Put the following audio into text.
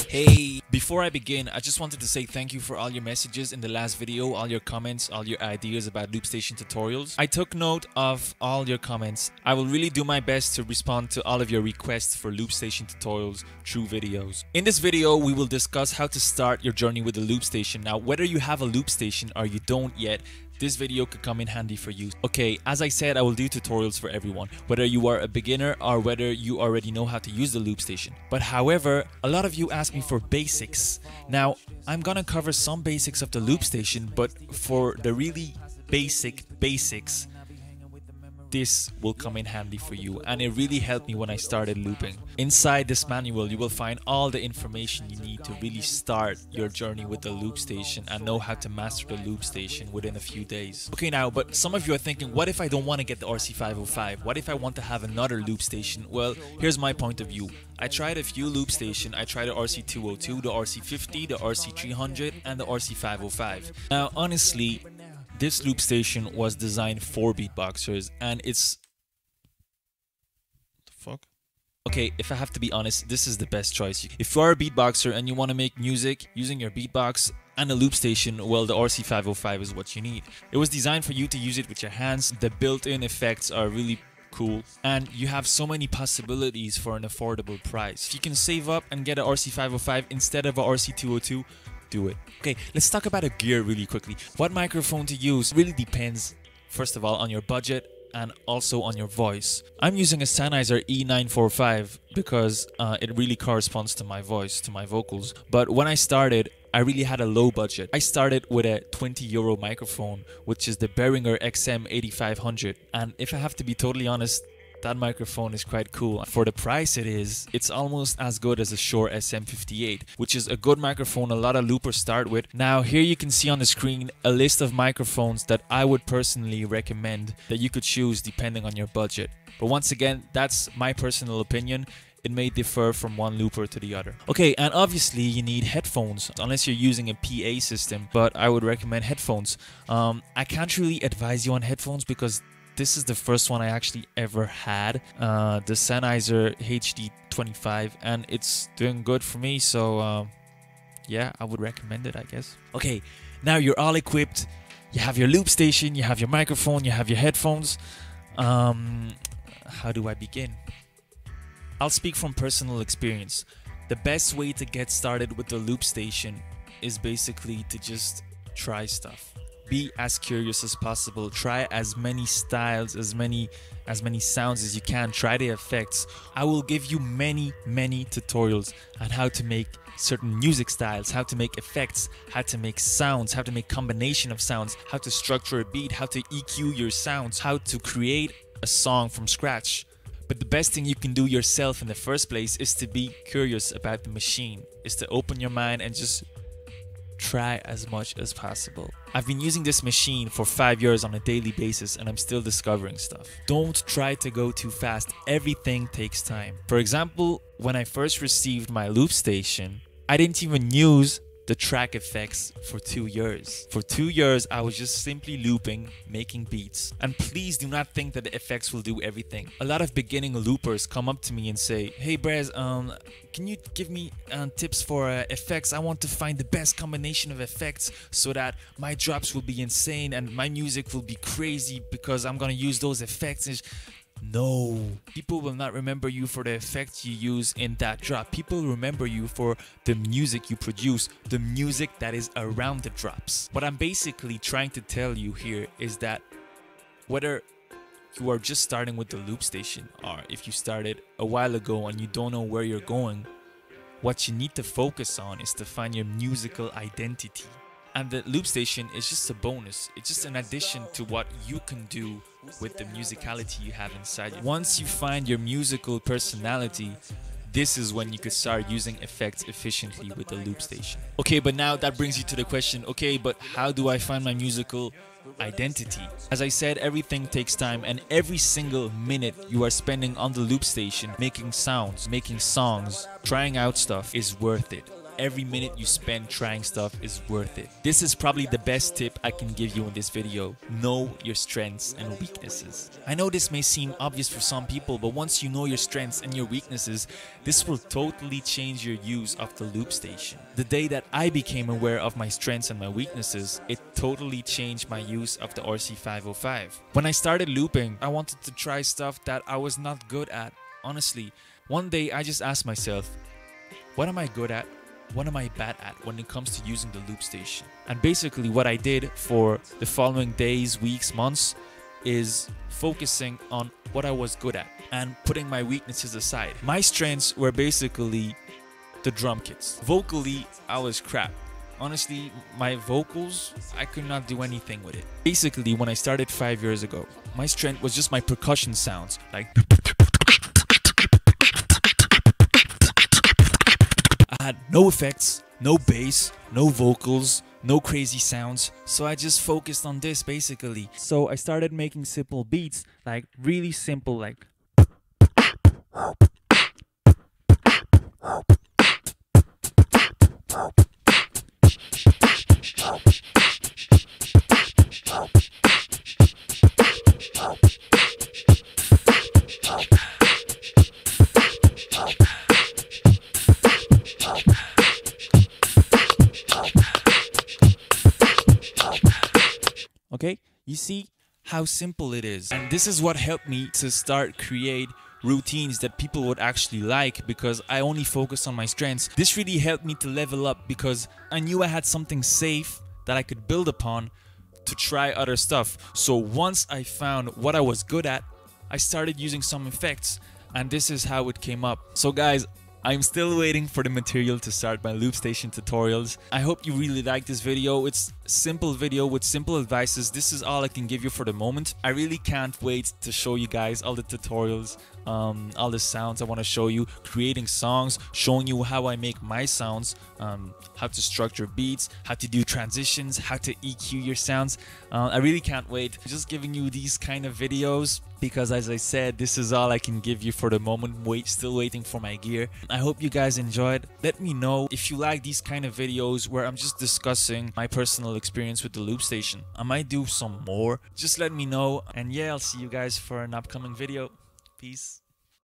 Hey, before I begin, I just wanted to say thank you for all your messages in the last video, all your comments, all your ideas about LOOPSTATION tutorials. I took note of all your comments. I will really do my best to respond to all of your requests for LOOPSTATION tutorials through videos. In this video, we will discuss how to start your journey with the LOOPSTATION. Now, whether you have a LOOPSTATION or you don't yet, this video could come in handy for you. Okay, as I said, I will do tutorials for everyone, whether you are a beginner or whether you already know how to use the LOOPSTATION. But however, a lot of you ask me for basics. Now, I'm gonna cover some basics of the LOOPSTATION, but for the really basics, this will come in handy for you, and it really helped me when I started looping. Inside this manual, you will find all the information you need to really start your journey with the LOOPSTATION and know how to master the LOOPSTATION within a few days. Okay, now, but some of you are thinking, what if I don't want to get the RC505? What if I want to have another LOOPSTATION? Well, here's my point of view. I tried a few LOOPSTATION. I tried the RC202, the RC50, the RC300, and the RC505. Now, honestly, this LOOPSTATION was designed for beatboxers, and it's... What the fuck? Okay, if I have to be honest, this is the best choice. If you are a beatboxer and you want to make music using your beatbox and a LOOPSTATION, well, the RC505 is what you need. It was designed for you to use it with your hands. The built-in effects are really cool, and you have so many possibilities for an affordable price. If you can save up and get a RC505 instead of a RC202, do it. Okay, let's talk about a gear really quickly. What microphone to use really depends, first of all, on your budget and also on your voice. I'm using a Sennheiser HD-25 because it really corresponds to my voice, to my vocals. But when I started, I really had a low budget. I started with a €20 microphone, which is the Behringer XM8500. And if I have to be totally honest, that microphone is quite cool. For the price it's almost as good as a Shure SM58, which is a good microphone a lot of loopers start with. Now here you can see on the screen a list of microphones that I would personally recommend that you could choose depending on your budget. But once again, that's my personal opinion. It may differ from one looper to the other. Okay, and obviously you need headphones, unless you're using a PA system, but I would recommend headphones. I can't really advise you on headphones because this is the first one I actually ever had, the Sennheiser HD-25, and it's doing good for me, so yeah, I would recommend it, I guess. Okay, now you're all equipped. You have your LOOPSTATION, you have your microphone, you have your headphones. How do I begin? I'll speak from personal experience. The best way to get started with the LOOPSTATION is basically to just try stuff. Be as curious as possible. Try as many styles, as many sounds as you can. Try the effects. I will give you many tutorials on how to make certain music styles, how to make effects, how to make sounds, how to make combination of sounds, how to structure a beat, how to EQ your sounds, how to create a song from scratch. But the best thing you can do yourself in the first place is to be curious about the machine, is to open your mind and just try as much as possible. I've been using this machine for 5 years on a daily basis, and I'm still discovering stuff. Don't try to go too fast. Everything takes time. For example, when I first received my LOOPSTATION, I didn't even use the track effects for 2 years. For 2 years, I was just simply looping, making beats. And please do not think that the effects will do everything. A lot of beginning loopers come up to me and say, "Hey Brez, can you give me tips for effects? I want to find the best combination of effects so that my drops will be insane and my music will be crazy because I'm gonna use those effects." No, people will not remember you for the effects you use in that drop. People remember you for the music you produce, the music that is around the drops. What I'm basically trying to tell you here is that whether you are just starting with the LOOPSTATION or if you started a while ago and you don't know where you're going, what you need to focus on is to find your musical identity. And the LOOPSTATION is just a bonus. It's just an addition to what you can do with the musicality you have inside you. Once you find your musical personality, this is when you could start using effects efficiently with the LOOPSTATION. Okay, but now that brings you to the question, okay, but how do I find my musical identity? As I said, everything takes time, and every single minute you are spending on the LOOPSTATION making sounds, making songs, trying out stuff is worth it. every minute you spend trying stuff is worth it. This is probably the best tip I can give you in this video. Know your strengths and weaknesses. I know this may seem obvious for some people, but once you know your strengths and your weaknesses, this will totally change your use of the loop station. The day that I became aware of my strengths and my weaknesses, it totally changed my use of the RC505. When I started looping, I wanted to try stuff that I was not good at. Honestly, one day I just asked myself, what am I good at? What am I bad at when it comes to using the loop station? And basically what I did for the following days, weeks, months is focusing on what I was good at and putting my weaknesses aside. My strengths were basically the drum kits. Vocally, I was crap. Honestly, my vocals, I could not do anything with it. Basically, when I started 5 years ago, my strength was just my percussion sounds, like I had no effects, no bass, no vocals, no crazy sounds, so I just focused on this basically. So I started making simple beats, like really simple, like okay, you see how simple it is. And this is what helped me to start create routines that people would actually like, because I only focus on my strengths. This really helped me to level up because I knew I had something safe that I could build upon to try other stuff. So once I found what I was good at, I started using some effects, and this is how it came up. So guys, I'm still waiting for the material to start my loop station tutorials. I hope you really like this video. It's a simple video with simple advices. This is all I can give you for the moment. I really can't wait to show you guys all the tutorials, all the sounds I want to show you, creating songs, showing you how I make my sounds, how to structure beats, how to do transitions, how to EQ your sounds. I really can't wait. Just giving you these kind of videos because, as I said, this is all I can give you for the moment. Still waiting for my gear. I hope you guys enjoyed. Let me know if you like these kind of videos where I'm just discussing my personal experience with the loop station. I might do some more. Just let me know. And yeah, I'll see you guys for an upcoming video. Peace.